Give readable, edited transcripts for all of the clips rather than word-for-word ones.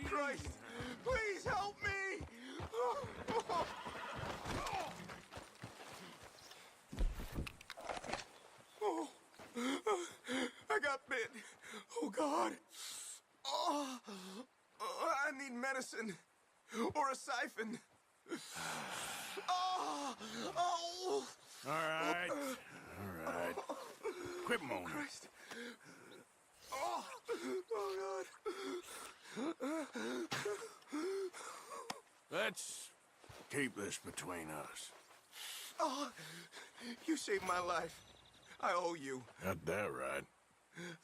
Christ! Please help me! Oh, I got bit. Oh, God. Oh, I need medicine. Or a siphon. Oh! Oh! All right. All right. Quit moaning. Christ. Oh! Oh, God. Let's keep this between us. Oh, you saved my life. I owe you. Got that right.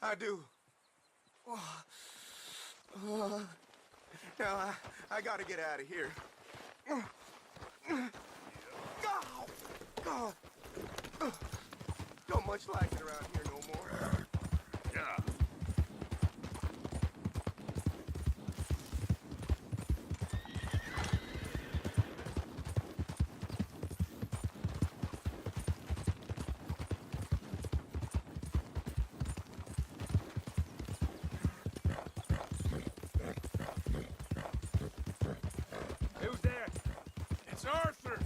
I do. Now, I gotta get out of here. Don't much like it around here no more. Yeah. Who's there? It's Arthur.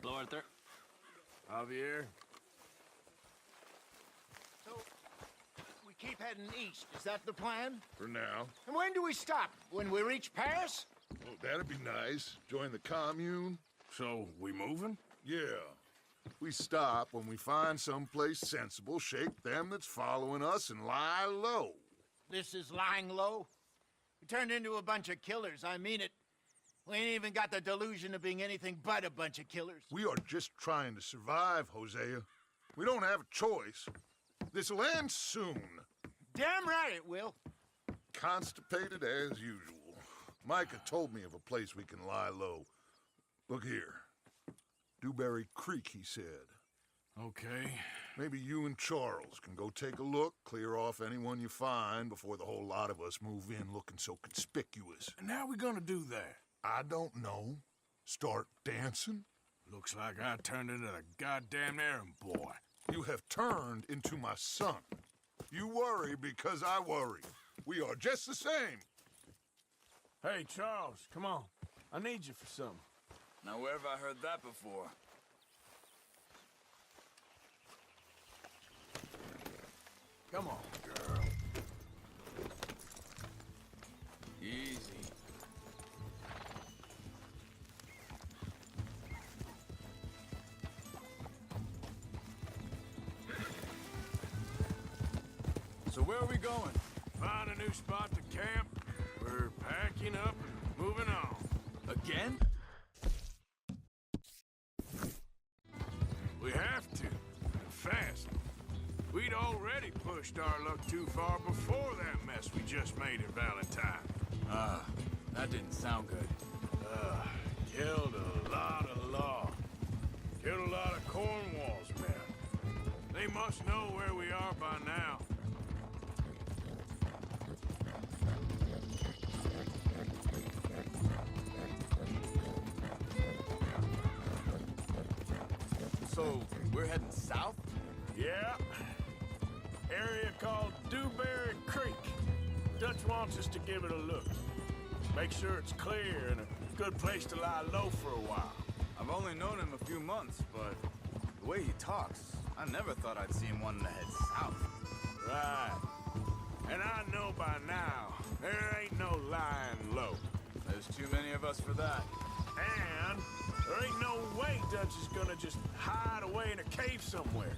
Hello, Arthur. Javier. So, we keep heading east. Is that the plan? For now. And when do we stop? When we reach Paris? Well, that'd be nice. Join the commune. So, we moving? Yeah. We stop when we find someplace sensible, shake them that's following us, and lie low. This is lying low? We turned into a bunch of killers, I mean it. We ain't even got the delusion of being anything but a bunch of killers. We are just trying to survive, Hosea. We don't have a choice. This'll end soon. Damn right it will. Constipated as usual. Micah told me of a place we can lie low. Look here. Dewberry Creek, he said. Okay. Maybe you and Charles can go take a look, clear off anyone you find before the whole lot of us move in looking so conspicuous. And how we gonna do that? I don't know. Start dancing? Looks like I turned into the goddamn errand boy. You have turned into my son. You worry because I worry. We are just the same. Hey, Charles, come on. I need you for something. Now, where have I heard that before? Come on, girl. Easy. So where are we going? Find a new spot to camp. We're packing up and moving on. Again? We have to. And fast. We'd already pushed our luck too far before that mess we just made at Valentine. That didn't sound good. Killed a lot of law. Killed a lot of Cornwall's men. They must know where we are by now. So, we're heading south? Yeah. Area called Dewberry Creek. Dutch wants us to give it a look. Make sure it's clear and a good place to lie low for a while. I've only known him a few months, but the way he talks, I never thought I'd see him wanting to head south. Right. And I know by now, there ain't no lying low. There's too many of us for that. And there ain't no way Dutch is gonna just hide away in a cave somewhere.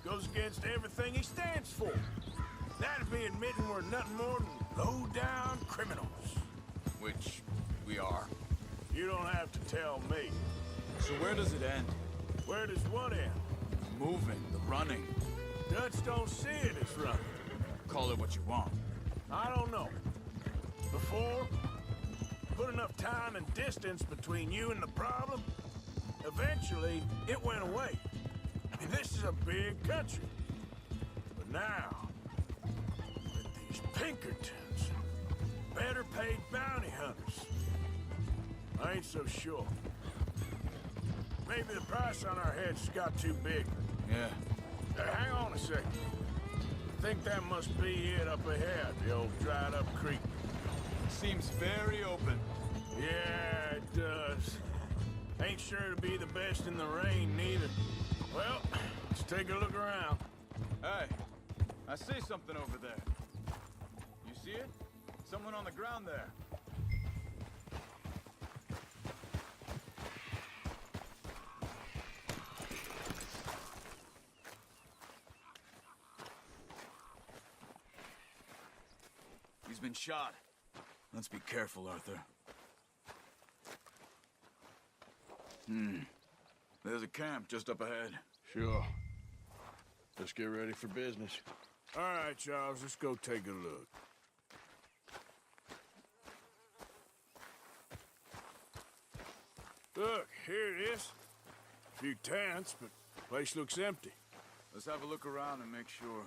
Goes against everything he stands for. That'd be admitting we're nothing more than low-down criminals. Which we are. You don't have to tell me. So where does it end? Where does what end? The moving, the running. Dutch don't see it as running. Call it what you want. I don't know. Before, put enough time and distance between you and the problem, eventually it went away. I mean, this is a big country. But now, Pinkertons. Better paid bounty hunters. I ain't so sure. Maybe the price on our heads got too big. Yeah. Hang on a second. I think that must be it up ahead, the old dried-up creek. Seems very open. Yeah, it does. Ain't sure to be the best in the rain, neither. Well, let's take a look around. Hey, I see something over there. You see it? Someone on the ground there. He's been shot. Let's be careful, Arthur. There's a camp just up ahead. Sure. Let's get ready for business. All right, Charles, let's go take a look. Look, here it is. A few tents, but the place looks empty. Let's have a look around and make sure.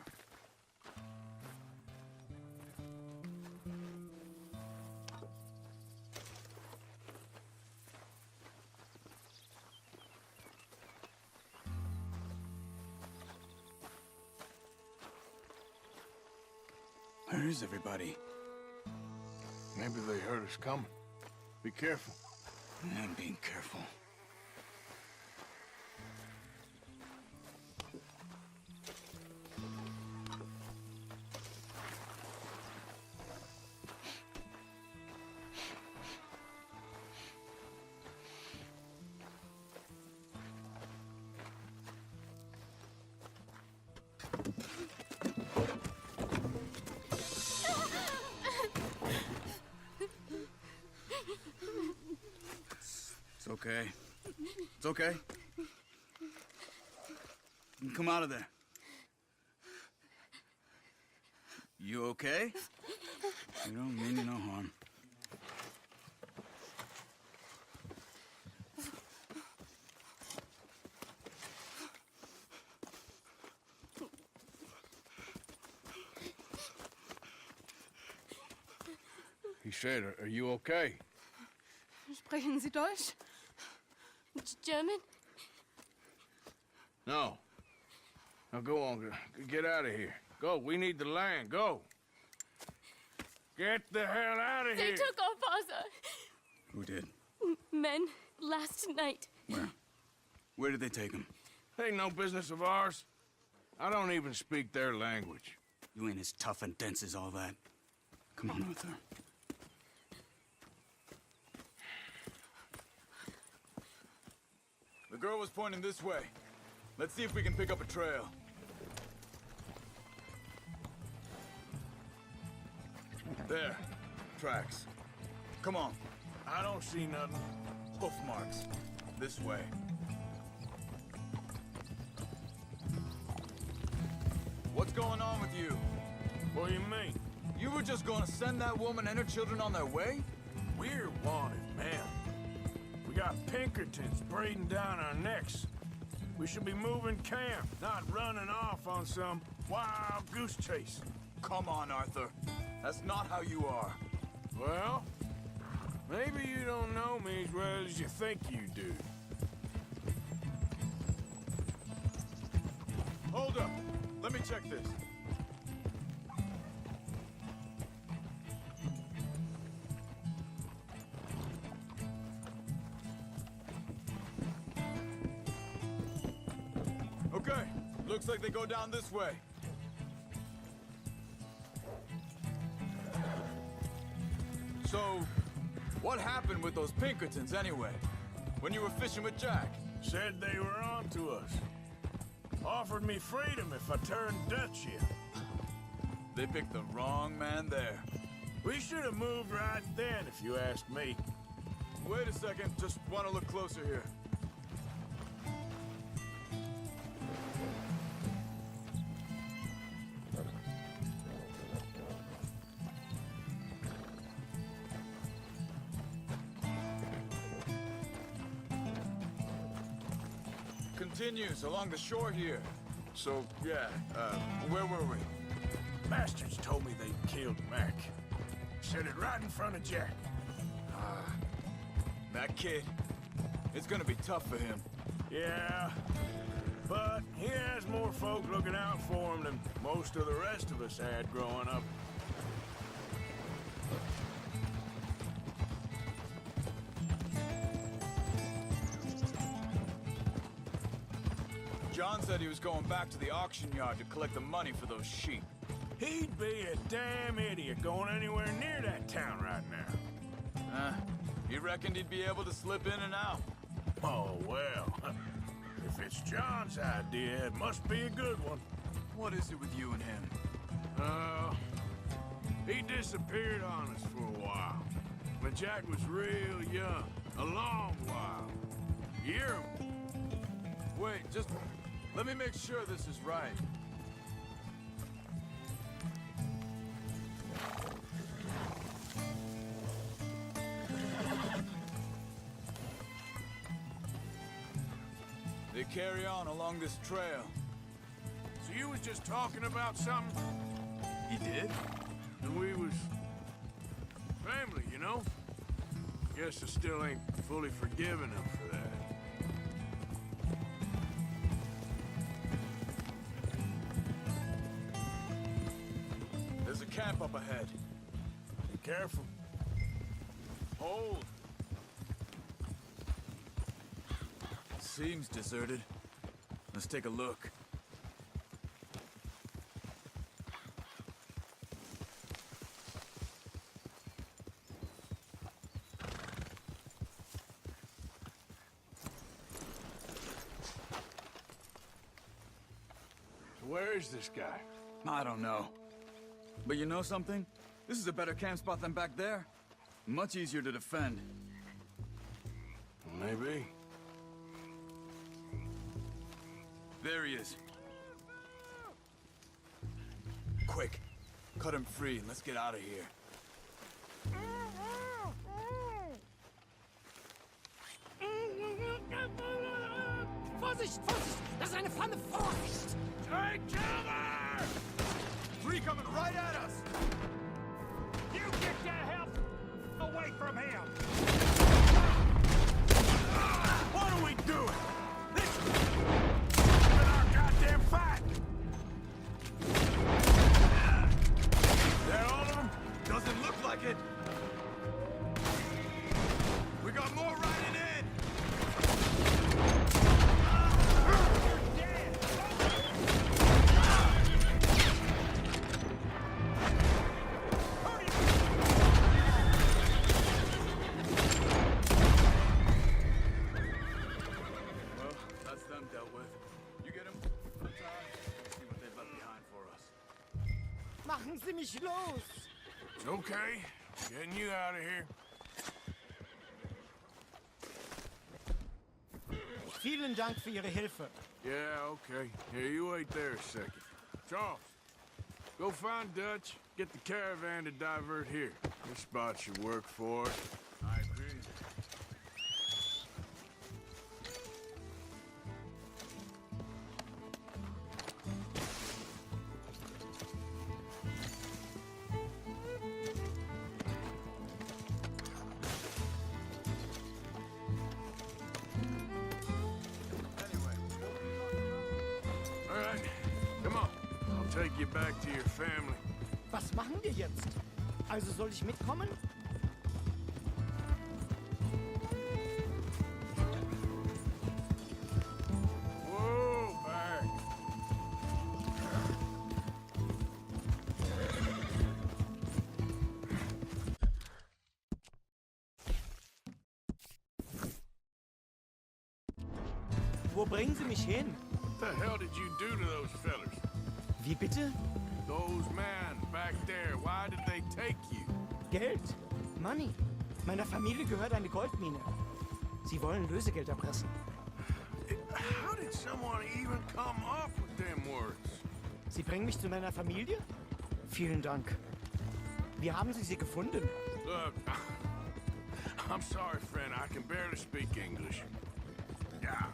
Where is everybody? Maybe they heard us coming. Be careful. I'm being careful. It's okay. It's okay. You can come out of there. You okay? You don't mean you no harm. He said, are you okay? Sprechen Sie Deutsch? German? No. Now go on, get out of here. Go, we need the land, go. Get the hell out of They here. took our father. Who did? Men, last night. Where? Where did they take him? Ain't no business of ours. I don't even speak their language. You ain't as tough and dense as all that. Come on, Arthur. The girl was pointing this way. Let's see if we can pick up a trail. There. Tracks. Come on. I don't see nothing. Hoof marks. This way. What's going on with you? What do you mean? You were just gonna send that woman and her children on their way? We're wanted, man. We got Pinkertons breathing down our necks. We should be moving camp, not running off on some wild goose chase. Come on, Arthur. That's not how you are. Well, maybe you don't know me as well as you think you do. Hold up. Let me check this. Okay. Looks like they go down this way. So, what happened with those Pinkertons anyway? When you were fishing with Jack? Said they were on to us. Offered me freedom if I turned Dutch here. They picked the wrong man there. We should have moved right then, if you ask me. Wait a second, just want to look closer here. Continues along the shore here. So, yeah, where were we? Bastards told me they'd killed Mac. Said it right in front of Jack. That kid, it's gonna be tough for him. Yeah, but he has more folk looking out for him than most of the rest of us had growing up. John said he was going back to the auction yard to collect the money for those sheep. He'd be a damn idiot going anywhere near that town right now. You reckoned he'd be able to slip in and out? Oh, well. If it's John's idea, it must be a good one. What is it with you and him? He disappeared on us for a while. When Jack was real young. A long while. Year. Wait, just let me make sure this is right. They carry on along this trail. So you was just talking about something? He did? And we was family, you know? Guess I still ain't fully forgiven him for that. There's a camp up ahead. Be careful. Hold. Seems deserted. Let's take a look. Where is this guy? I don't know. But you know something? This is a better camp spot than back there. Much easier to defend. Maybe. There he is. Quick, cut him free and let's get out of here. Vorsicht, Vorsicht! Das ist eine Flamme! Vorsicht! Hey, killer! Three coming right at us! You get your hell away from him! What are we doing? This is our goddamn fight! They're all of them? Doesn't look like it. We got more riding in! Machen Sie mich los! It's okay. Getting you out of here. Vielen Dank für Ihre Hilfe. Yeah, okay. Here, you wait there a second. Charles, go find Dutch. Get the caravan to divert here. This spot should work for us. I agree. All right, come on. I'll take you back to your family. Was machen wir jetzt? Also soll ich mitkommen? Whoa, back. Wo bringen Sie mich hin? What the hell did you do to those fellers? Wie bitte? Those men back there, why did they take you? Geld. Money. Meiner Familie gehört eine Goldmine. Sie wollen Lösegeld erpressen. How did someone even come up with them words? Sie bringen mich zu meiner Familie? Vielen Dank. Wie haben Sie sie gefunden? Look, I'm sorry, friend. I can barely speak English. Yeah.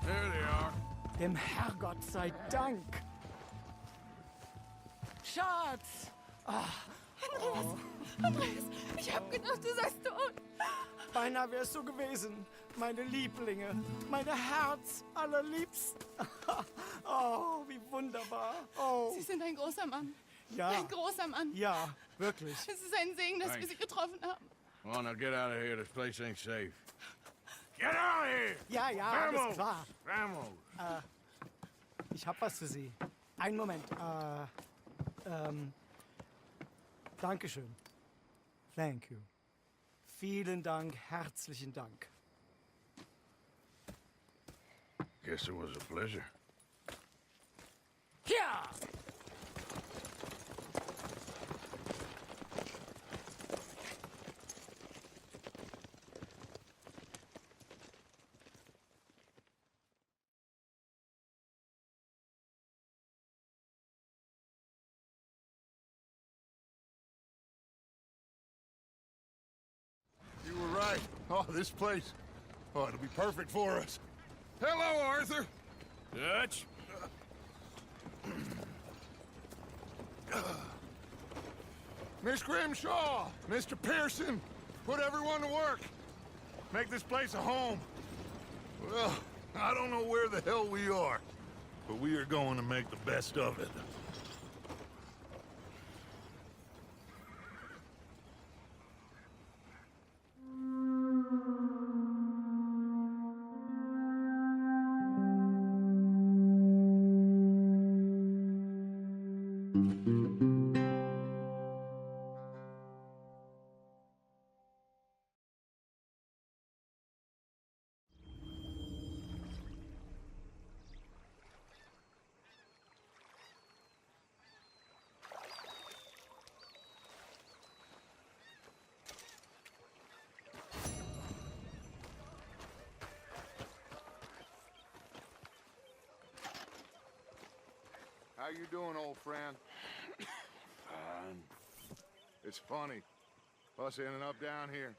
There they are. Dem Herrgott sei Dank. Schatz! Andreas, ich hab gedacht, du seist tot. Beinahe wär's so gewesen. Meine Lieblinge, meine Herz allerliebsten. Oh, wie wunderbar. Oh, Sie sind ein großer Mann. ja. Ein großer Mann. Ja, wirklich. Es ist ein Segen, dass wir Sie getroffen haben. Well, now get out of here. This place ain't safe. Get out of here! Ja, ja, alles klar. Vamos! Ich hab was für Sie. Einen Moment. Dankeschön. Thank you. Vielen Dank, herzlichen Dank. Guess it was a pleasure. Ja! You were right. Oh, this place. Oh, it'll be perfect for us. Hello, Arthur. Dutch? Miss Grimshaw, Mr. Pearson, put everyone to work. Make this place a home. Well, I don't know where the hell we are, but we are going to make the best of it. How you doing, old friend? Fine. It's funny, us ending up down here.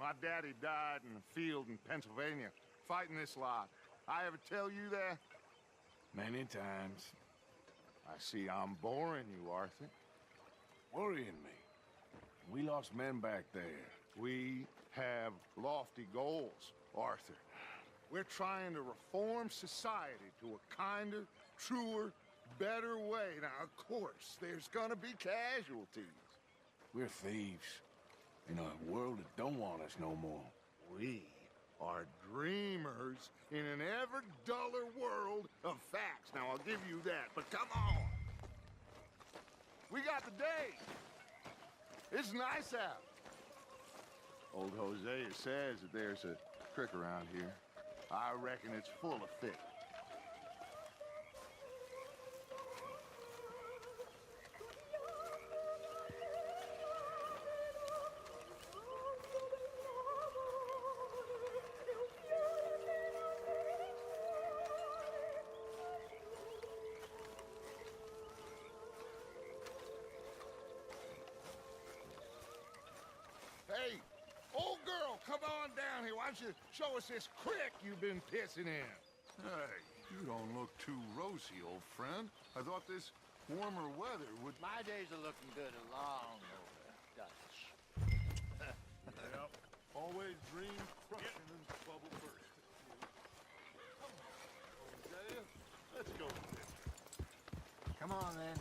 My daddy died in a field in Pennsylvania, fighting this lot. I ever tell you that? Many times. I see I'm boring you, Arthur. Worrying me. We lost men back there. We have lofty goals, Arthur. We're trying to reform society to a kinder, truer, better way. Now, of course, there's gonna be casualties. We're thieves. In a world that don't want us no more. We are dreamers in an ever duller world of facts. Now, I'll give you that, but come on. We got the day. It's nice out. Old Hosea says that there's a creek around here. I reckon it's full of fish. Hey, old girl, come on down here. Why don't you show us this creek you've been pissing in? Hey, you don't look too rosy, old friend. I thought this warmer weather would... My days are looking good along over, Dutch. Yep. Always dream crushing and bubble burst. Come on, Hosea. Let's go fishing. Come on, then.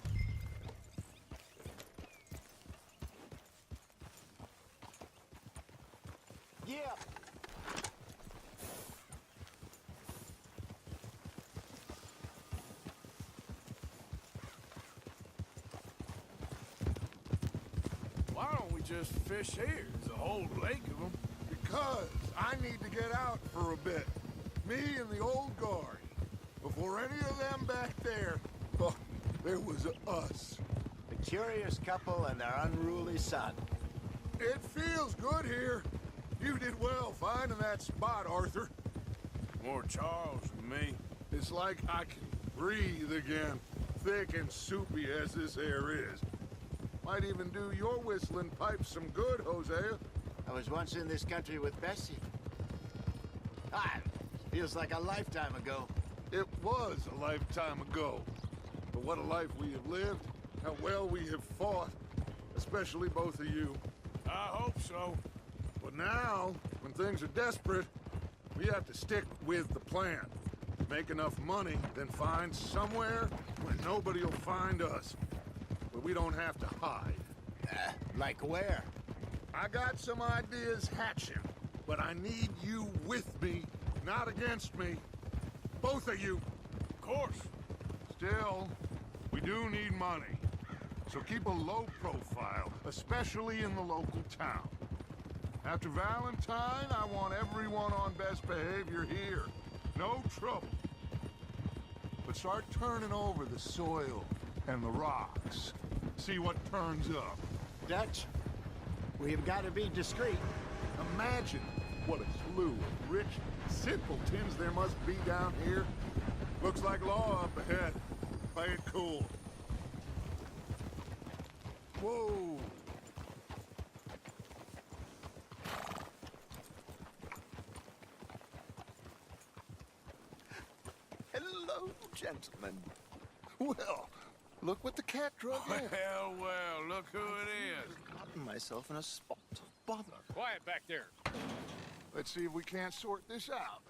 Yeah. Why don't we just fish here? There's a whole lake of them. Because I need to get out for a bit. Me and the old guard. Before any of them back there, oh, there was us. A curious couple and their unruly son. It feels good here. You did well finding that spot, Arthur. More Charles than me. It's like I can breathe again, thick and soupy as this air is. Might even do your whistling pipes some good, Hosea. I was once in this country with Bessie. Ah, Feels like a lifetime ago. It was a lifetime ago. But what a life we have lived, how well we have fought, especially both of you. I hope so. But now, when things are desperate, we have to stick with the plan. Make enough money, then find somewhere where nobody will find us. Where we don't have to hide. Like where? I got some ideas hatching, but I need you with me, not against me. Both of you. Of course. Still, we do need money. So keep a low profile, especially in the local town. After Valentine, I want everyone on best behavior here. No trouble. But start turning over the soil and the rocks. See what turns up. Dutch, we've got to be discreet. Imagine what a slew of rich simpletons there must be down here. Looks like law up ahead. Play it cool. Whoa! Hello, gentlemen. Well, look what the cat drug in. Well, look who it is. Gotten myself in a spot of bother. Quiet back there. Let's see if we can't sort this out.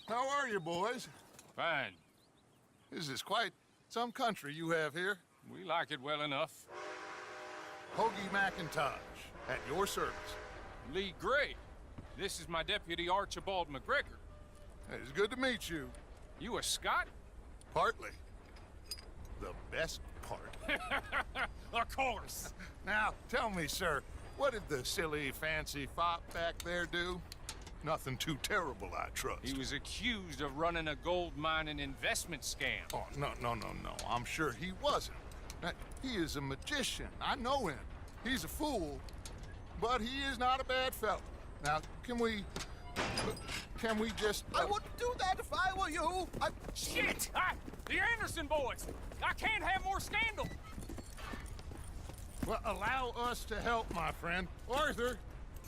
How are you, boys? Fine. This is quite some country you have here. We like it well enough. Hoagie McIntosh, at your service. Lee Gray. This is my deputy Archibald McGregor. It's good to meet you. You a Scot? Partly. The best part. Of course. Now, tell me, sir, what did the silly, fancy fop back there do? Nothing too terrible, I trust. He was accused of running a gold mining investment scam. Oh, no. I'm sure he wasn't. He is a magician. I know him. He's a fool, but he is not a bad fellow. Now, can we just... I wouldn't do that if I were you. Shit! The Anderson boys! I can't have more scandal! Well, allow us to help, my friend. Arthur,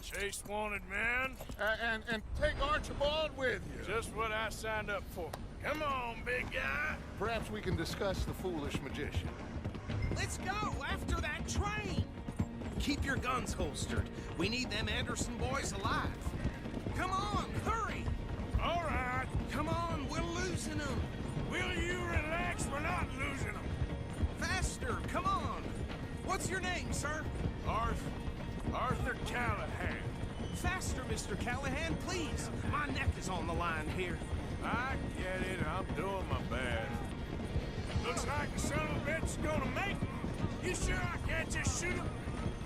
Chase wanted man. and take Archibald with you. Just what I signed up for. Come on, big guy. Perhaps we can discuss the foolish magician. Let's go after that train. Keep your guns holstered. We need them Anderson boys alive. Come on, hurry. All right. Come on, we're losing them. Will you relax? We're not losing them. Faster, come on. What's your name, sir? Arthur Callahan. Faster, Mr. Callahan, please. My neck is on the line here. I get it. I'm doing my best. Looks like the son of a bitch is gonna make it. You sure I can't just shoot him?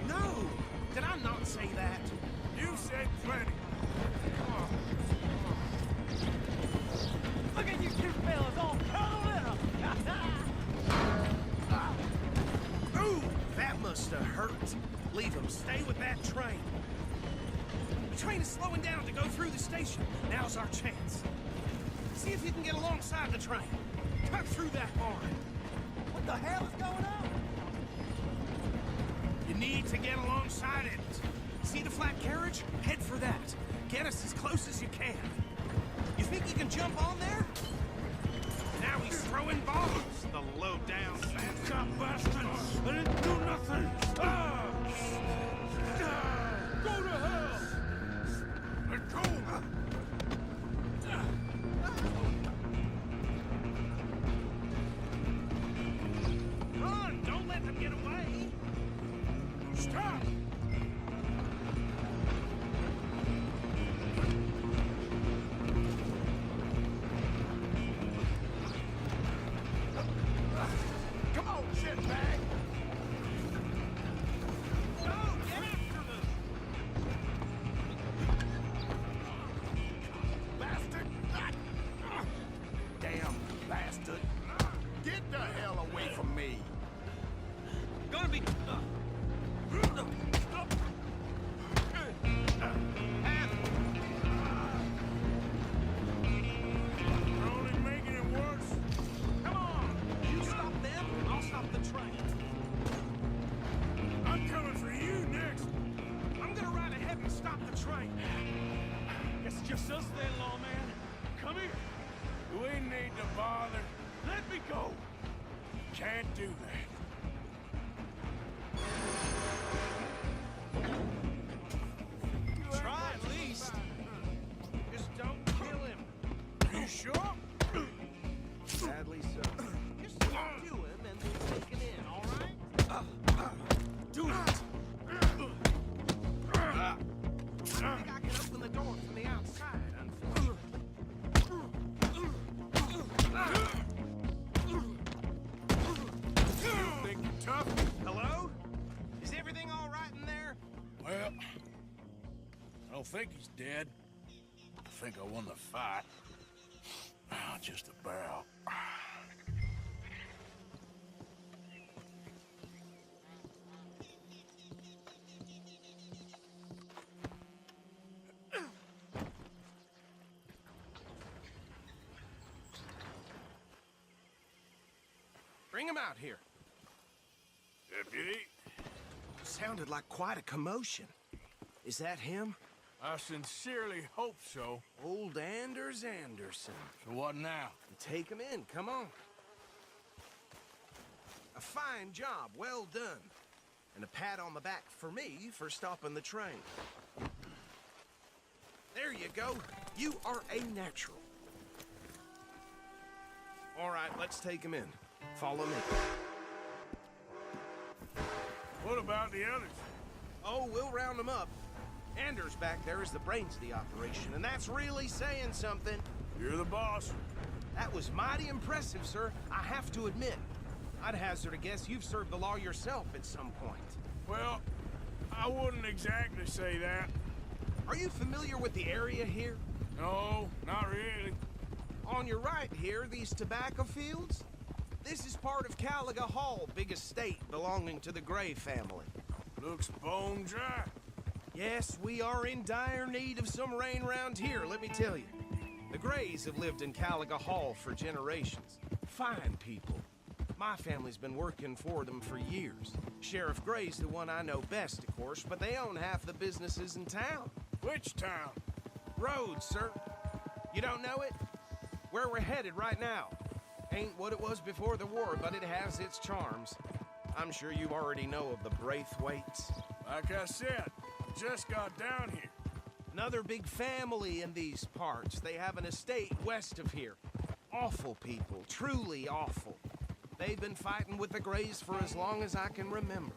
No, did I not say that? You said plenty. Look at you two fellas all cuddled up. Ooh, that must have hurt. Leave him. Stay with that train. The train is slowing down to go through the station. Now's our chance. See if you can get alongside the train. Cut through that barn. What the hell is going on? You need to get alongside it. See the flat carriage? Head for that. Get us as close as you can. You think you can jump on there? Now he's throwing bombs. The low-down Stop, bastards! I didn't do nothing! Ah! Go to hell! Let go! Run! Don't let them get away! Stop! Come on, shitbag. Go! Get after them! Bastard. Damn bastard. Get the hell away from me. Gonna be... You're only making it worse. Come on! You stop them, I'll stop the train. I'm coming for you next. ahead and stop the train. It's just us then, lawman. Come here. We need to bother. Let me go. Can't do that. Try at least. Just don't kill him. You sure? Sadly so. Just talk to him and then take him in, all right? Do it. I think I can open the door from the outside, unfortunately. You think you're tough? Hello? Is everything all right in there? Well, I don't think he's dead. I think I won the fight. Oh, just about. Bring him out here. Deputy, Sounded like quite a commotion. Is that him? I sincerely hope so. Old Anders Anderson. So what now? Take him in, come on. A fine job, well done. And a pat on the back for me for stopping the train. There you go. You are a natural. All right, let's take him in. Follow me. What about the others? Oh, we'll round them up. Anders back there is the brains of the operation, and that's really saying something. You're the boss. That was mighty impressive, sir. I have to admit. I'd hazard a guess you've served the law yourself at some point. Well, I wouldn't exactly say that. Are you familiar with the area here? No, not really. On your right here, these tobacco fields? This is part of Caliga Hall, big estate belonging to the Gray family. Looks bone dry. Yes, we are in dire need of some rain round here, let me tell you. The Grays have lived in Caliga Hall for generations. Fine people. My family's been working for them for years. Sheriff Gray's the one I know best, of course, but they own half the businesses in town. Which town? Rhodes, sir. You don't know it? Where we're headed right now. Ain't what it was before the war, but it has its charms. I'm sure you already know of the Braithwaites. Like I said, just got down here. Another big family in these parts. They have an estate west of here. Awful people, truly awful. They've been fighting with the Grays for as long as I can remember.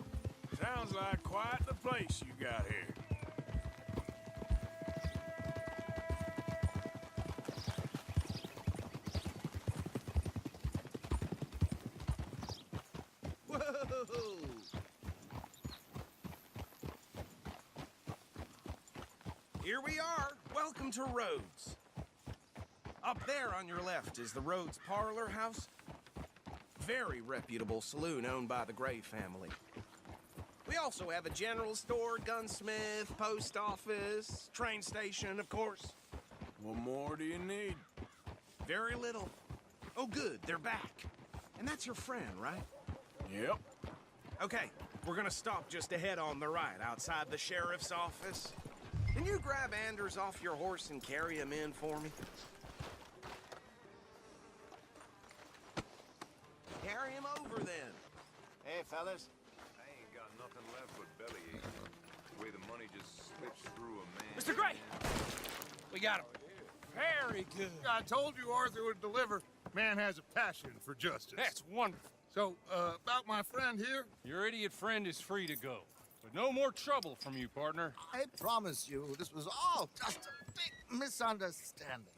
Sounds like quite the place you got here. Whoa! Here we are. Welcome to Rhodes. Up there on your left is the Rhodes Parlor House. Very reputable saloon owned by the Gray family. We also have a general store, gunsmith, post office, train station, of course. What more do you need? Very little. Oh, good, they're back. And that's your friend, right? Yep. Okay, we're gonna stop just ahead on the right, outside the sheriff's office. Can you grab Anders off your horse and carry him in for me? Carry him over, then. Hey, fellas. I ain't got nothing left but bellyache. The way the money just slips through a man. Mr. Gray! We got him. Very good. I told you Arthur would deliver. Man has a passion for justice. That's wonderful. So, about my friend here? Your idiot friend is free to go. But no more trouble from you, partner. I promise you, this was all just a big misunderstanding.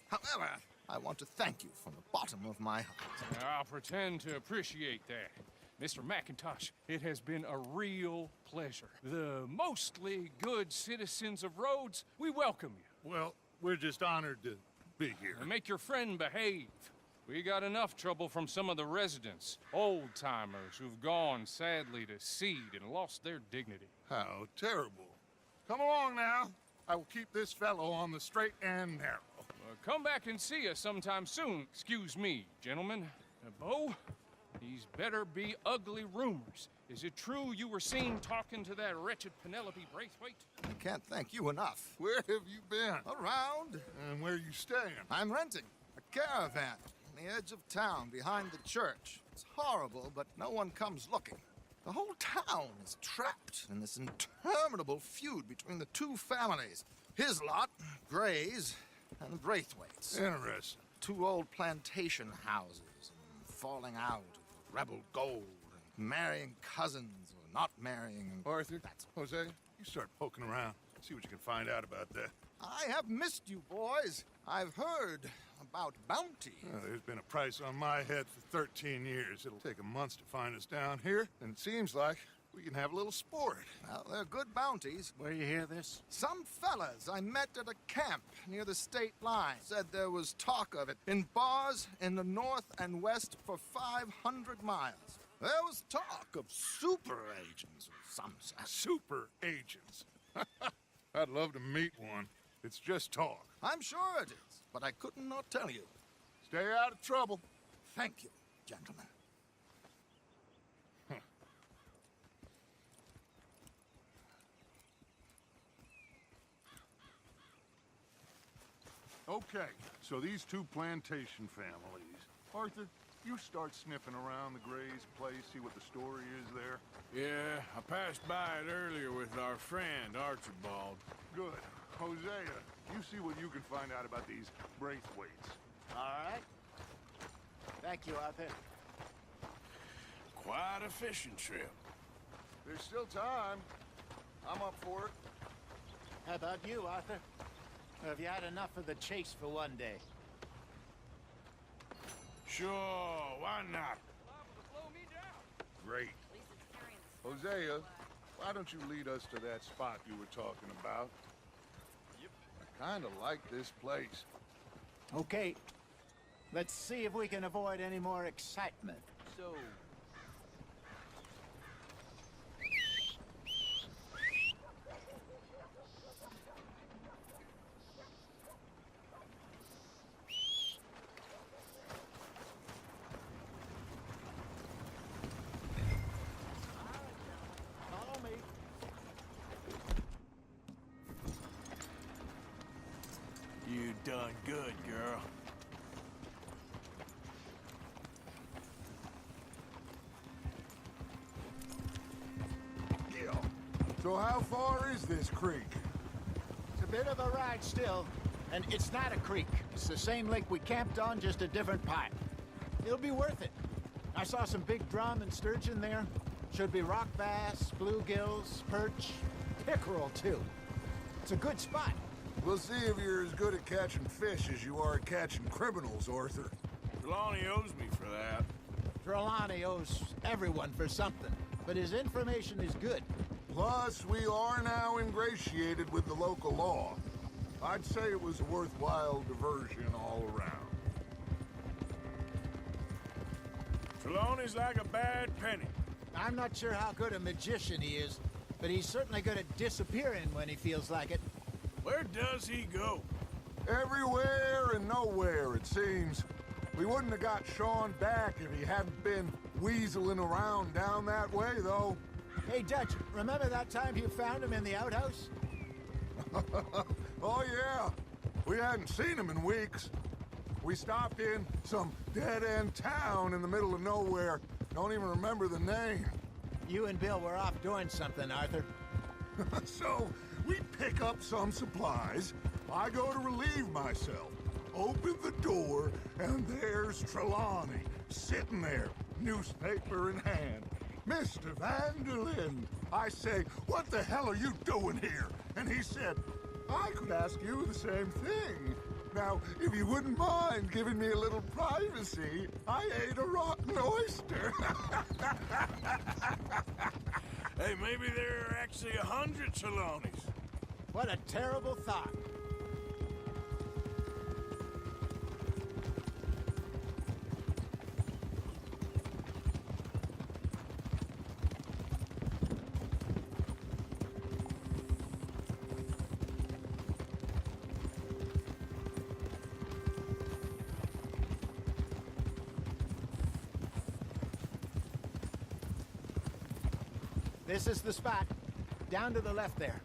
However, I want to thank you from the bottom of my heart. I'll pretend to appreciate that. Mr. McIntosh, it has been a real pleasure. The mostly good citizens of Rhodes, we welcome you. Well, we're just honored to be here. And make your friend behave. We got enough trouble from some of the residents, old-timers who've gone, sadly, to seed and lost their dignity. How terrible. Come along now. I will keep this fellow on the straight and narrow. Come back and see us sometime soon. Excuse me, gentlemen. Bo, these better be ugly rumors Is it true you were seen talking to that wretched Penelope Braithwaite? I can't thank you enough. Where have you been? Around. And where you staying? I'm renting a caravan on the edge of town behind the church. It's horrible, but no one comes looking. The whole town is trapped in this interminable feud between the two families. His lot, Gray's, and Braithwaite's. Interesting. Two old plantation houses, and falling out of rebel gold, and marrying cousins or not marrying. And Arthur, that's Jose, you start poking around. See what you can find out about that. I have missed you, boys. I've heard about bounty. There's been a price on my head for 13 years. It'll take a month to find us down here, and it seems like we can have a little sport. Well, they're good bounties. Where you hear this? Some fellas I met at a camp near the state line said there was talk of it in bars in the north and west for 500 miles. There was talk of super agents of some sort. Super agents. I'd love to meet one. It's just talk. I'm sure it is, but I couldn't not tell you. Stay out of trouble. Thank you, gentlemen. Okay, so these two plantation families. Arthur, you start sniffing around the Gray's place, see what the story is there. Yeah, I passed by it earlier with our friend, Archibald. Good. Hosea, you see what you can find out about these Braithwaites. All right. Thank you, Arthur. Quite a fishing trip. There's still time. I'm up for it. How about you, Arthur? Or have you had enough of the chase for one day? Sure, why not? Great. Hosea, why don't you lead us to that spot you were talking about? Yep. I kind of like this place. Okay. Let's see if we can avoid any more excitement. So, Follow me. You done good, girl. Yeah. So how far is this creek? It's a bit of a ride still, and it's not a creek. It's the same lake we camped on, just a different pipe. It'll be worth it. I saw some big drum and sturgeon there. Should be rock bass, bluegills, perch, pickerel too. It's a good spot. We'll see if you're as good at catching fish as you are at catching criminals, Arthur. Trelawney owes me for that. Trelawney owes everyone for something, but his information is good. Plus, we are now ingratiated with the local law. I'd say it was a worthwhile diversion all around. Trelawney's like a bad penny. I'm not sure how good a magician he is, but he's certainly good at disappearing when he feels like it. Where does he go? Everywhere and nowhere, it seems. We wouldn't have got Sean back if he hadn't been weaseling around down that way, though. Hey, Dutch, remember that time you found him in the outhouse? Oh, yeah. We hadn't seen him in weeks. We stopped in some dead-end town in the middle of nowhere. Don't even remember the name. You and Bill were off doing something, Arthur. So, we pick up some supplies. I go to relieve myself. Open the door, and there's Trelawney, sitting there, newspaper in hand. Mr. Vanderlyn. I say, what the hell are you doing here? And he said, I could ask you the same thing. Now, if you wouldn't mind giving me a little privacy, I ate a rotten oyster. Hey, maybe there are actually 100 Trelawneys. What a terrible thought. This is the spot. Down to the left there.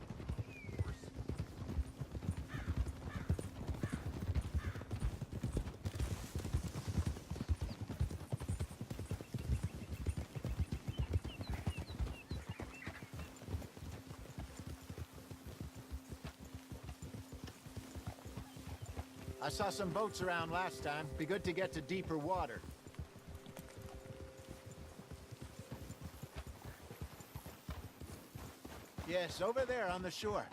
I saw some boats around last time. Be good to get to deeper water. Yes, over there on the shore.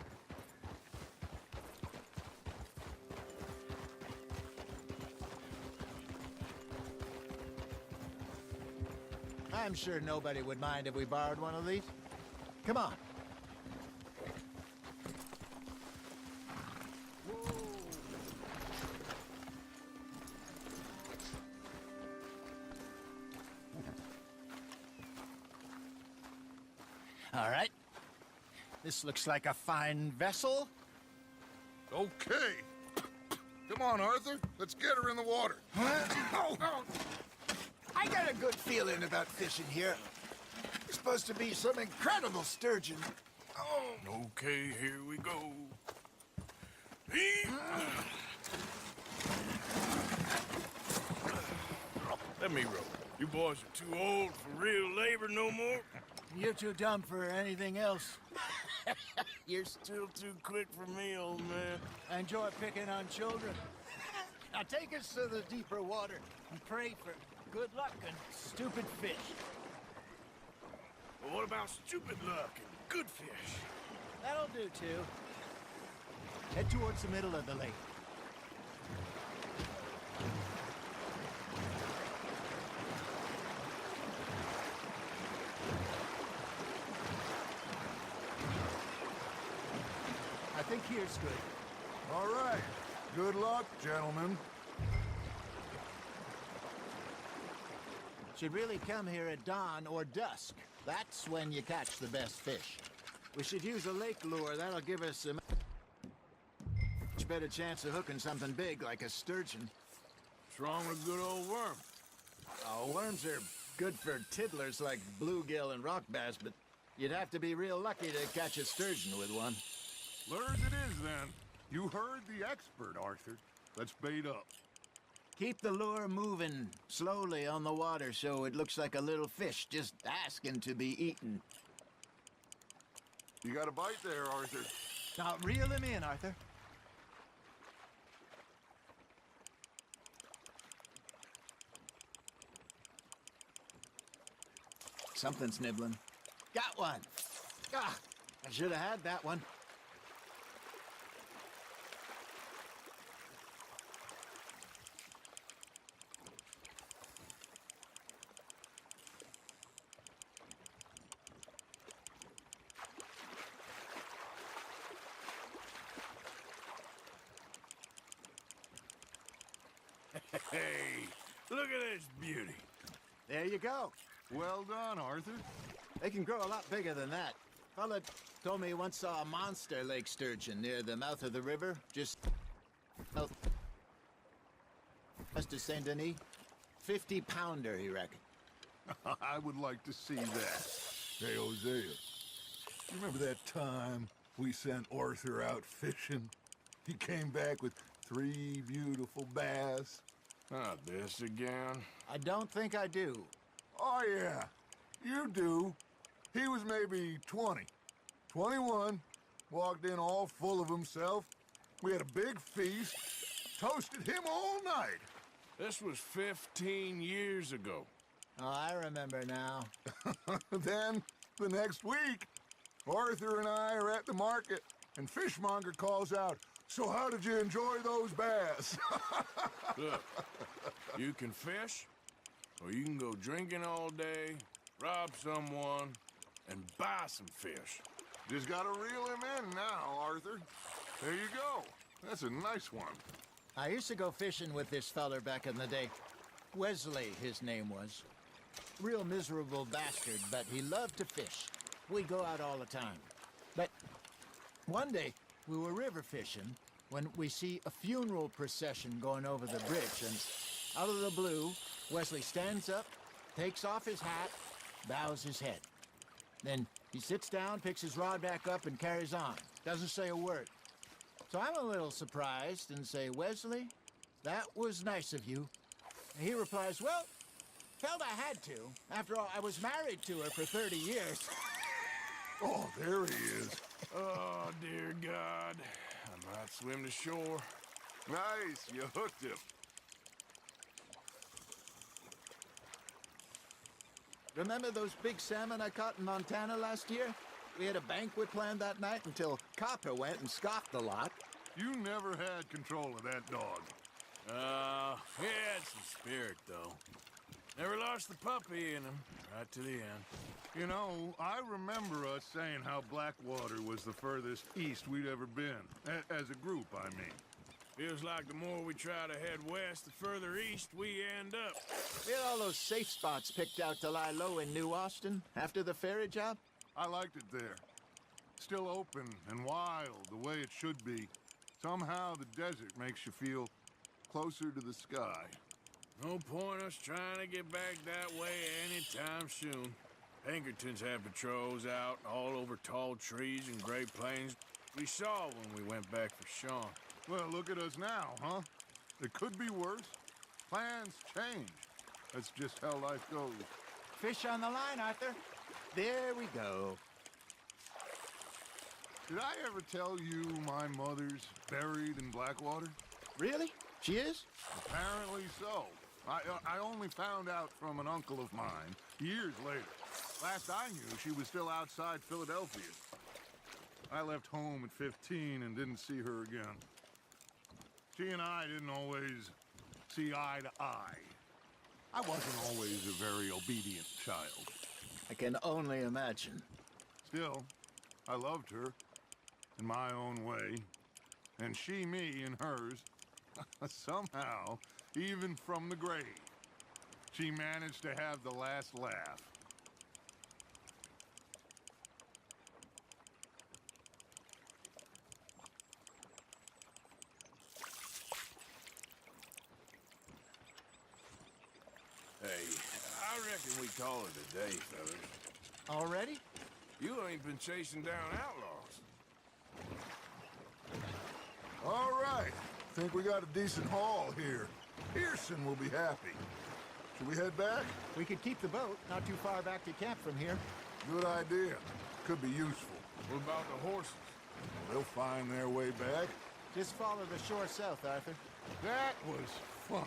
I'm sure nobody would mind if we borrowed one of these. Come on. All right. This looks like a fine vessel. Okay. Come on, Arthur. Let's get her in the water. I got a good feeling about fishing here. It's supposed to be some incredible sturgeon. Okay, here we go. Let me row. You boys are too old for real labor no more. You're too dumb for anything else. You're still too quick for me, old man. I enjoy picking on children. Now take us to the deeper water and pray for good luck and stupid fish. Well, what about stupid luck and good fish? That'll do, too. Head towards the middle of the lake. I think here's good. All right. Good luck, gentlemen. Should really come here at dawn or dusk. That's when you catch the best fish. We should use a lake lure. That'll give us a much better chance of hooking something big like a sturgeon. What's wrong with a good old worm? Oh, worms are good for tiddlers like bluegill and rock bass, but you'd have to be real lucky to catch a sturgeon with one. Lures it is, then. You heard the expert, Arthur. Let's bait up. Keep the lure moving slowly on the water so it looks like a little fish just asking to be eaten. You got a bite there, Arthur. Now reel him in, Arthur. Something's nibbling. Got one. Ah, I should have had that one. Hey, look at this beauty. There you go. Well done, Arthur. They can grow a lot bigger than that. Fella told me he once saw a monster lake sturgeon near the mouth of the river, just south of Saint Denis. 50-pounder, he reckoned. I would like to see that. Hey, Hosea, you remember that time we sent Arthur out fishing? He came back with 3 beautiful bass. Not this again. I don't think I do. Oh, yeah, you do. He was maybe 20, 21, walked in all full of himself. We had a big feast, toasted him all night. This was 15 years ago. Oh, I remember now. Then, the next week, Arthur and I are at the market, and Fishmonger calls out, "So how did you enjoy those bass?" Look, you can fish, or you can go drinking all day, rob someone, and buy some fish. Just gotta reel him in now, Arthur. There you go. That's a nice one. I used to go fishing with this feller back in the day. Wesley, his name was. Real miserable bastard, but he loved to fish. We'd go out all the time. But one day, we were river fishing when we see a funeral procession going over the bridge, and out of the blue, Wesley stands up, takes off his hat, bows his head. Then He sits down, picks his rod back up, and carries on. Doesn't say a word. So I'm a little surprised and say, Wesley, that was nice of you. And he replies, well, felt I had to. After all, I was married to her for 30 years. Oh, there he is. Oh, dear God. I might swim to shore. Nice, you hooked him. Remember those big salmon I caught in Montana last year? We had a banquet planned that night until Copper went and scoffed a lot. You never had control of that dog. He had some spirit, though. Never lost the puppy in him, right to the end. You know, I remember us saying how Blackwater was the furthest east we'd ever been. As a group, I mean. Feels like the more we try to head west, the further east we end up. We had all those safe spots picked out to lie low in New Austin after the ferry job. I liked it there. Still open and wild, the way it should be. Somehow the desert makes you feel closer to the sky. No point us trying to get back that way anytime soon. Pinkertons had patrols out all over tall trees and Great Plains. We saw when we went back for Sean. Well, look at us now, huh? It could be worse. Plans change. That's just how life goes. Fish on the line, Arthur. There we go. Did I ever tell you my mother's buried in Blackwater? Really? She is? Apparently so. I only found out from an uncle of mine years later. Last I knew, she was still outside Philadelphia. I left home at 15 and didn't see her again. She and I didn't always see eye to eye. I wasn't always a very obedient child. I can only imagine. Still, I loved her in my own way, and she me in hers. Somehow, even from the grave, she managed to have the last laugh. Hey, I reckon we call it a day, fellas. Already? You ain't been chasing down outlaws. All right. Think we got a decent haul here. Pearson will be happy. Should we head back? We could keep the boat not too far back to camp from here. Good idea. Could be useful. What about the horses? They'll find their way back. Just follow the shore south, Arthur. That was fun.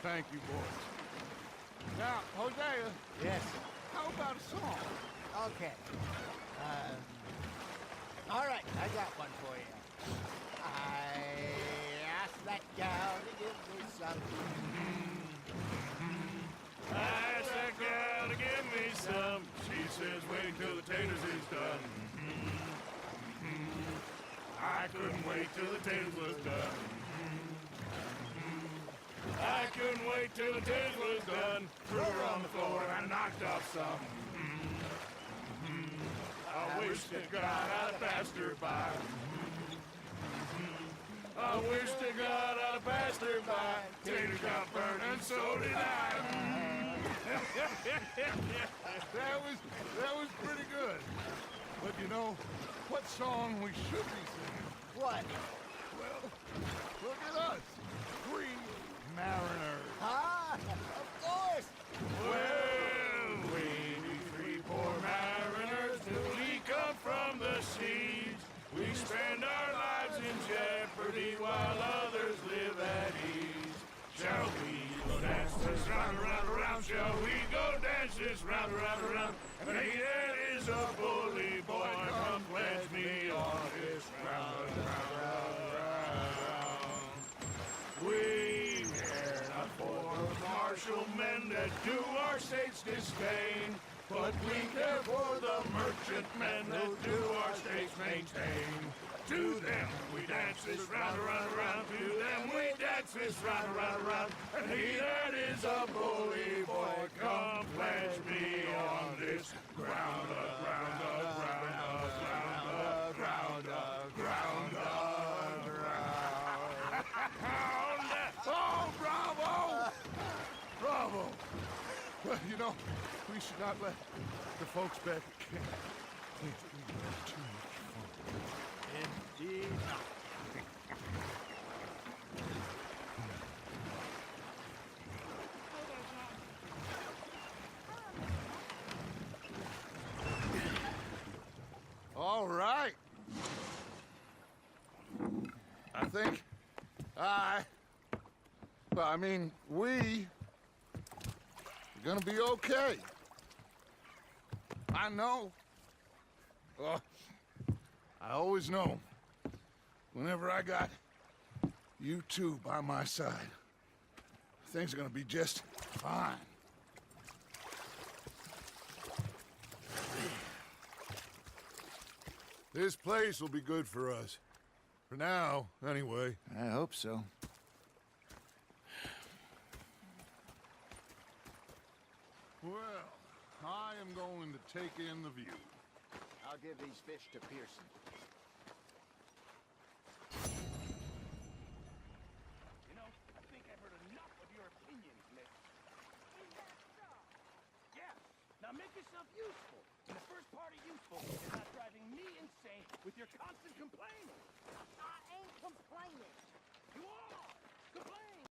Thank you, boys. Now, Hosea, Yes. how about a song? Okay. All right, I got one for you. I asked that gal to give me some. I asked that gal to give me some. She says, wait till the taters is done. I couldn't wait till the taters was done. I couldn't wait till the taters was done. Threw her on the floor and I knocked off some. I wish to God I'd have passed her by. I wish to God I'd have passed her by. Taters got burned and so did I. That was pretty good. But you know, what song we should be singing? What? Well, look at us. Three mariners. Ah, of course. Well, we three poor mariners, we come from the seas. We spend our lives in jeopardy while others live at ease. Shall we go dance this round, around, around? Shall we go dance this round, around, around? And he that is a bully boy, come pledge me on this round, round, round, round. We care not for the martial men that do our state's disdain, but we care for the merchant men that do our states maintain. To them we dance this round, around, around. To them we dance this round, around, around. And he that is a bully boy, come pledge me on this ground, ground, ground, ground, ground, ground, ground. Oh, bravo! Bravo! Well, you know we should not let the folks back at camp think we have too much fun. Indeed not. All right. I think we are gonna be okay. I know. I always know. Whenever I got you two by my side, things are gonna be just fine. This place will be good for us. For now, anyway. I hope so. Well, I am going to take in the view. I'll give these fish to Pearson. You know, I think I've heard enough of your opinions, Miss. Is that so? Yeah. Now make yourself useful. And the first part of useful is not driving me insane with your constant complaining. I ain't complaining. You are! Complaining!